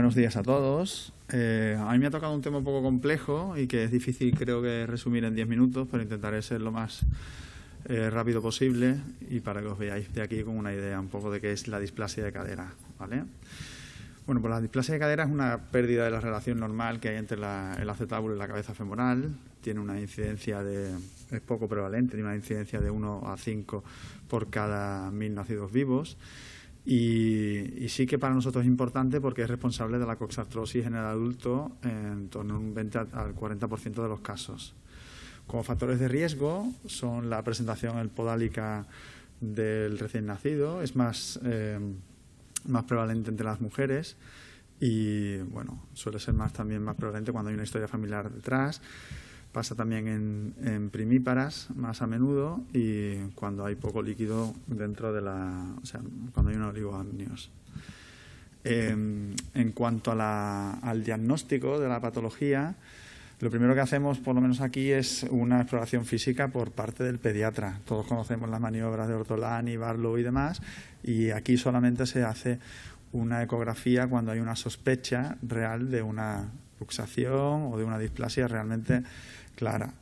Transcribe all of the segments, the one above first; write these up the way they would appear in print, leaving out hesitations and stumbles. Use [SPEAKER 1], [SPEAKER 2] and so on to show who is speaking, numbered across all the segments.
[SPEAKER 1] Buenos días a todos. A mí me ha tocado un tema un poco complejo y que es difícil, creo que, resumir en 10 minutos, pero intentaré ser lo más rápido posible y para que os veáis de aquí con una idea un poco de qué es la displasia de cadera, ¿vale? Bueno, pues la displasia de cadera es una pérdida de la relación normal que hay entre el acetábulo y la cabeza femoral. Tiene una incidencia es poco prevalente, tiene una incidencia de 1 a 5 por cada 1000 nacidos vivos. Y sí que para nosotros es importante porque es responsable de la coxartrosis en el adulto en torno a un 20 al 40% de los casos. Como factores de riesgo son la presentación podálica del recién nacido, es más prevalente entre las mujeres y bueno, suele ser también más prevalente cuando hay una historia familiar detrás. Pasa también en primíparas más a menudo y cuando hay poco líquido dentro de cuando hay un oligoamnios. En cuanto al diagnóstico de la patología, lo primero que hacemos, por lo menos aquí, es una exploración física por parte del pediatra. Todos conocemos las maniobras de Ortolani, Barlow y demás, y aquí solamente se hace una ecografía cuando hay una sospecha real de una luxación o de una displasia realmente clara.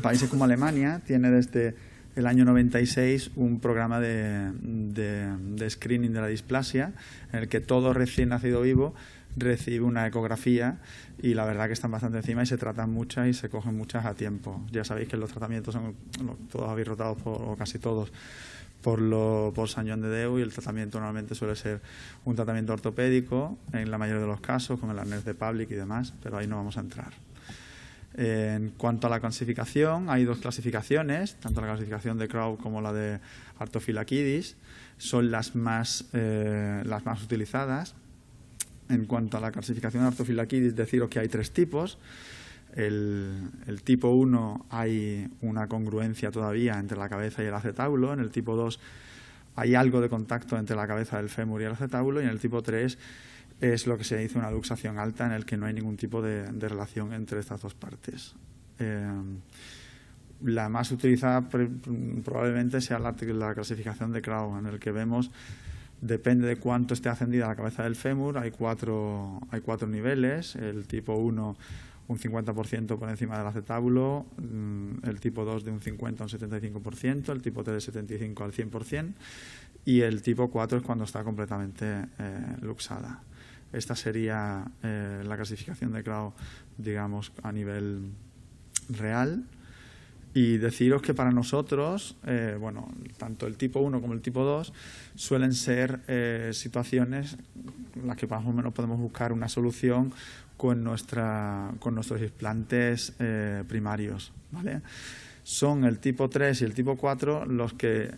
[SPEAKER 1] Países como Alemania tiene desde el año 96 un programa de screening de la displasia en el que todo recién nacido vivo recibe una ecografía y la verdad que están bastante encima y se tratan muchas y se cogen muchas a tiempo. Ya sabéis que los tratamientos son todos habéis rotado o casi todos por San Joan de Déu y el tratamiento normalmente suele ser un tratamiento ortopédico en la mayoría de los casos con el arnés de Public y demás, pero ahí no vamos a entrar. En cuanto a la clasificación, hay dos clasificaciones, tanto la clasificación de Crowe como la de Arthophylakides, son las más utilizadas. En cuanto a la clasificación de Arthophylakides, deciros que hay 3 tipos. El tipo 1 hay una congruencia todavía entre la cabeza y el acetábulo. En el tipo 2 hay algo de contacto entre la cabeza del fémur y el acetábulo. Y en el tipo 3 es lo que se dice una luxación alta, en el que no hay ningún tipo de relación entre estas dos partes. La más utilizada probablemente sea la clasificación de Crowe, en el que vemos, depende de cuánto esté ascendida la cabeza del fémur, hay cuatro niveles. El tipo 1 un 50% por encima del acetábulo, el tipo 2 de un 50 a un 75%, el tipo 3 de 75 al 100% y el tipo 4 es cuando está completamente luxada. Esta sería la clasificación de Crowe, digamos, a nivel real. Y deciros que para nosotros, tanto el tipo 1 como el tipo 2 suelen ser situaciones en las que más o menos podemos buscar una solución con nuestros implantes primarios, ¿vale? Son el tipo 3 y el tipo 4 los que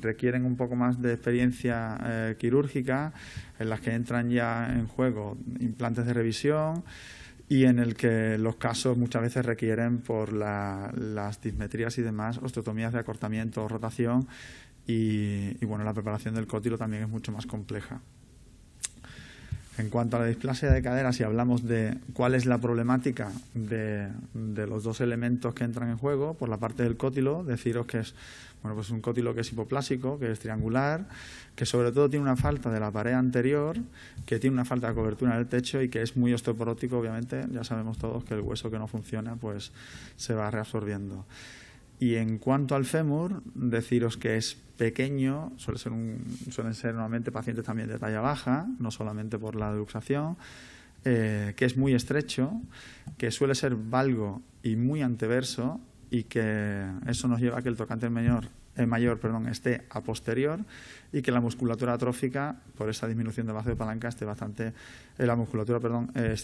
[SPEAKER 1] requieren un poco más de experiencia quirúrgica, en las que entran ya en juego implantes de revisión y en el que los casos muchas veces requieren, por las dismetrías y demás, osteotomías de acortamiento o rotación y bueno, la preparación del cótilo también es mucho más compleja. En cuanto a la displasia de cadera, si hablamos de cuál es la problemática de los dos elementos que entran en juego, por la parte del cótilo, deciros que es un cótilo que es hipoplásico, que es triangular, que sobre todo tiene una falta de la pared anterior, que tiene una falta de cobertura en el techo y que es muy osteoporótico, obviamente. Ya sabemos todos que el hueso que no funciona pues se va reabsorbiendo. Y en cuanto al fémur, deciros que es pequeño, suelen ser normalmente pacientes también de talla baja, no solamente por la luxación, que es muy estrecho, que suele ser valgo y muy anteverso y que eso nos lleva a que el trocánter mayor esté a posterior y que la musculatura atrófica, por esa disminución del vaso de palanca, esté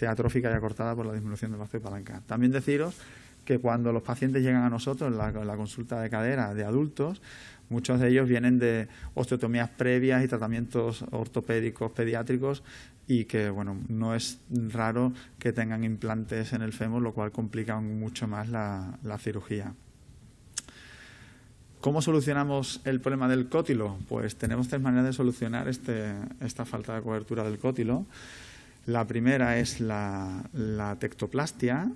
[SPEAKER 1] atrófica y acortada por la disminución del vaso de palanca. También deciros que cuando los pacientes llegan a nosotros en la consulta de cadera de adultos, muchos de ellos vienen de osteotomías previas y tratamientos ortopédicos pediátricos y que no es raro que tengan implantes en el fémur, lo cual complica mucho más la cirugía. ¿Cómo solucionamos el problema del cótilo? Pues tenemos 3 maneras de solucionar esta falta de cobertura del cótilo. La primera es la tectoplastia.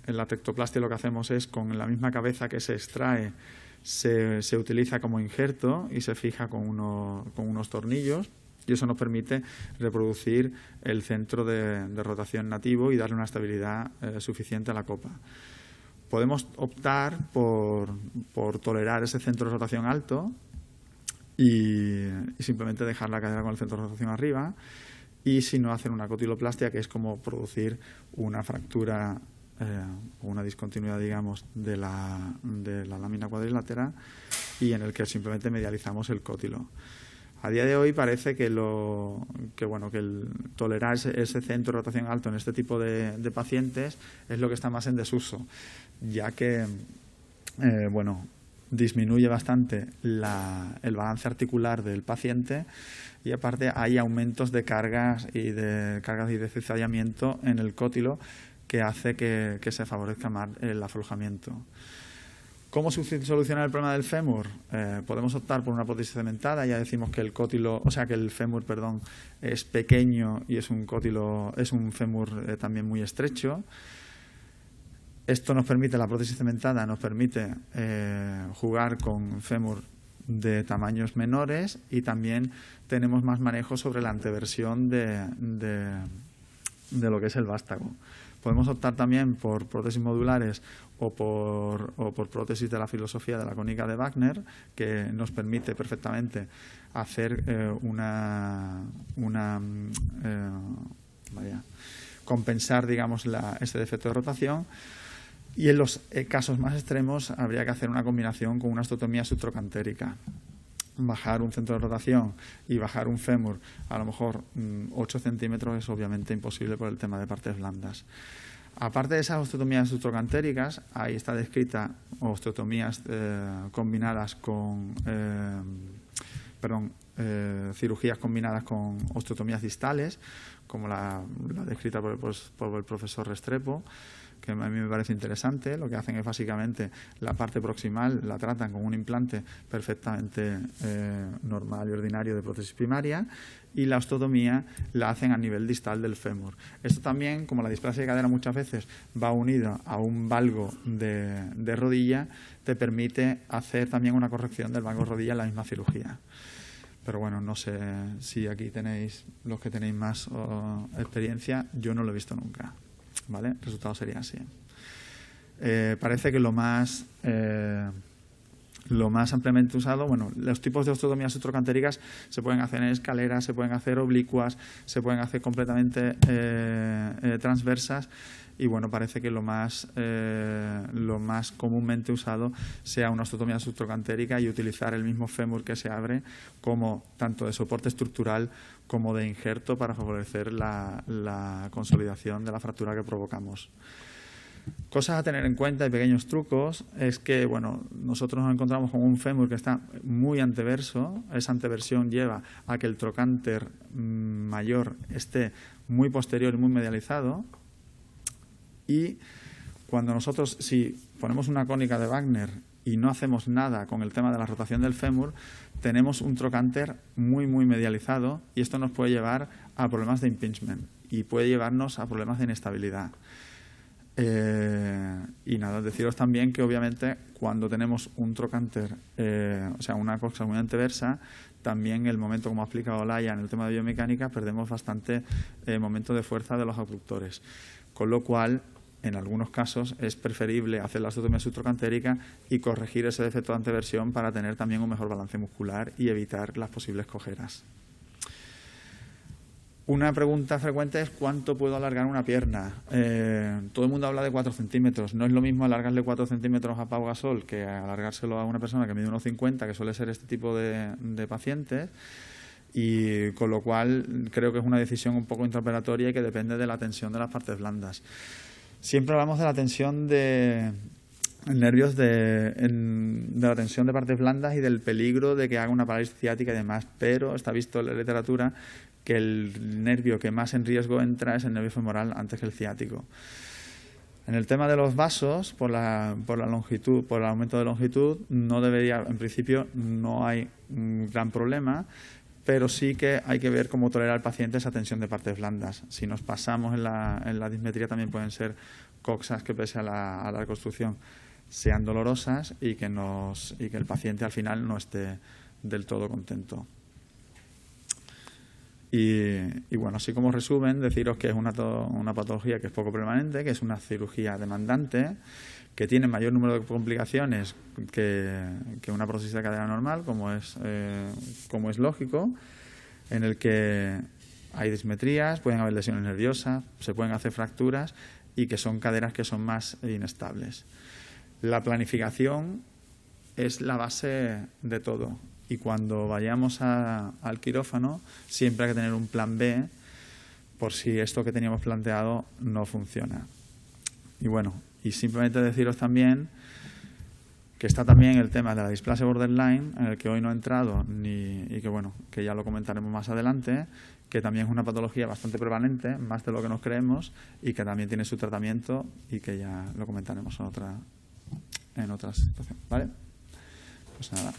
[SPEAKER 1] En la tectoplastia lo que hacemos es, con la misma cabeza que se extrae, se utiliza como injerto y se fija con unos tornillos. y eso nos permite reproducir el centro de rotación nativo y darle una estabilidad suficiente a la copa. Podemos optar por tolerar ese centro de rotación alto y simplemente dejar la cadera con el centro de rotación arriba, y si no, hacer una cotiloplastia, que es como producir una fractura o una discontinuidad, digamos, de la lámina cuadrilátera, y en el que simplemente medializamos el cótilo. A día de hoy parece que el tolerar ese centro de rotación alto en este tipo de pacientes es lo que está más en desuso, ya que disminuye bastante el balance articular del paciente, y aparte hay aumentos de cargas y de cizallamiento en el cótilo, que hace que se favorezca más el aflojamiento. ¿Cómo solucionar el problema del fémur? Podemos optar por una prótesis cementada. Ya decimos que el fémur, es pequeño y es un fémur también muy estrecho. Esto nos permite, la prótesis cementada nos permite jugar con fémur de tamaños menores, y también tenemos más manejo sobre la anteversión de lo que es el vástago. Podemos optar también por prótesis modulares o por prótesis de la filosofía de la cónica de Wagner, que nos permite perfectamente hacer compensar, digamos, ese defecto de rotación. Y en los casos más extremos habría que hacer una combinación con una osteotomía subtrocantérica. Bajar un centro de rotación y bajar un fémur a lo mejor 8 centímetros es obviamente imposible por el tema de partes blandas. Aparte de esas osteotomías subtrocantéricas, ahí está descrita osteotomías combinadas con cirugías combinadas con osteotomías distales, como la descrita por el profesor Restrepo, que a mí me parece interesante. Lo que hacen es básicamente la parte proximal la tratan con un implante perfectamente normal y ordinario de prótesis primaria, y la osteotomía la hacen a nivel distal del fémur. Esto también, como la displasia de cadera muchas veces va unida a un valgo de rodilla, te permite hacer también una corrección del valgo de rodilla en la misma cirugía. Pero bueno, no sé si aquí tenéis, los que tenéis más experiencia, yo no lo he visto nunca. ¿Vale? El resultado sería así. Parece que lo más ampliamente usado, los tipos de osteotomías subtrocantéricas se pueden hacer en escaleras, se pueden hacer oblicuas, se pueden hacer completamente transversas, y parece que lo más comúnmente usado sea una osteotomía subtrocantérica y utilizar el mismo fémur que se abre como tanto de soporte estructural como de injerto para favorecer la consolidación de la fractura que provocamos. Cosas a tener en cuenta y pequeños trucos es que nosotros nos encontramos con un fémur que está muy anteverso. Esa anteversión lleva a que el trocánter mayor esté muy posterior y muy medializado, y cuando nosotros, si ponemos una cónica de Wagner y no hacemos nada con el tema de la rotación del fémur, tenemos un trocánter muy medializado, y esto nos puede llevar a problemas de impingement y puede llevarnos a problemas de inestabilidad. Y nada, deciros también que obviamente cuando tenemos un trocánter, una coxa muy anteversa, también el momento, como ha explicado Laia en el tema de biomecánica, perdemos bastante momento de fuerza de los abductores, con lo cual en algunos casos es preferible hacer la osteotomía subtrocantérica y corregir ese defecto de anteversión para tener también un mejor balance muscular y evitar las posibles cojeras. Una pregunta frecuente es ¿cuánto puedo alargar una pierna? Todo el mundo habla de 4 centímetros. No es lo mismo alargarle 4 centímetros a Pau Gasol que alargárselo a una persona que mide 1,50, que suele ser este tipo de pacientes. Y con lo cual creo que es una decisión un poco intraoperatoria y que depende de la tensión de las partes blandas. Siempre hablamos de la tensión de nervios de la tensión de partes blandas y del peligro de que haga una parálisis ciática y demás, pero está visto en la literatura que el nervio que más en riesgo entra es el nervio femoral antes que el ciático. En el tema de los vasos, por la longitud, por el aumento de longitud, no debería, en principio no hay un gran problema, pero sí que hay que ver cómo tolera el paciente esa tensión de partes blandas. Si nos pasamos en la dismetría, también pueden ser coxas que, pese a la reconstrucción, sean dolorosas y que el paciente al final no esté del todo contento. Y bueno, así como resumen, deciros que es una patología que es poco permanente, que es una cirugía demandante, que tiene mayor número de complicaciones que una prótesis de cadera normal, como es lógico, en el que hay dismetrías, pueden haber lesiones nerviosas, se pueden hacer fracturas y que son caderas que son más inestables. La planificación es la base de todo. Y cuando vayamos al quirófano, siempre hay que tener un plan B por si esto que teníamos planteado no funciona. Y bueno, y simplemente deciros también que está también el tema de la displasia borderline, en el que hoy no he entrado y que bueno, que ya lo comentaremos más adelante, que también es una patología bastante prevalente, más de lo que nos creemos, y que también tiene su tratamiento y que ya lo comentaremos en otra situación. ¿Vale? Pues nada.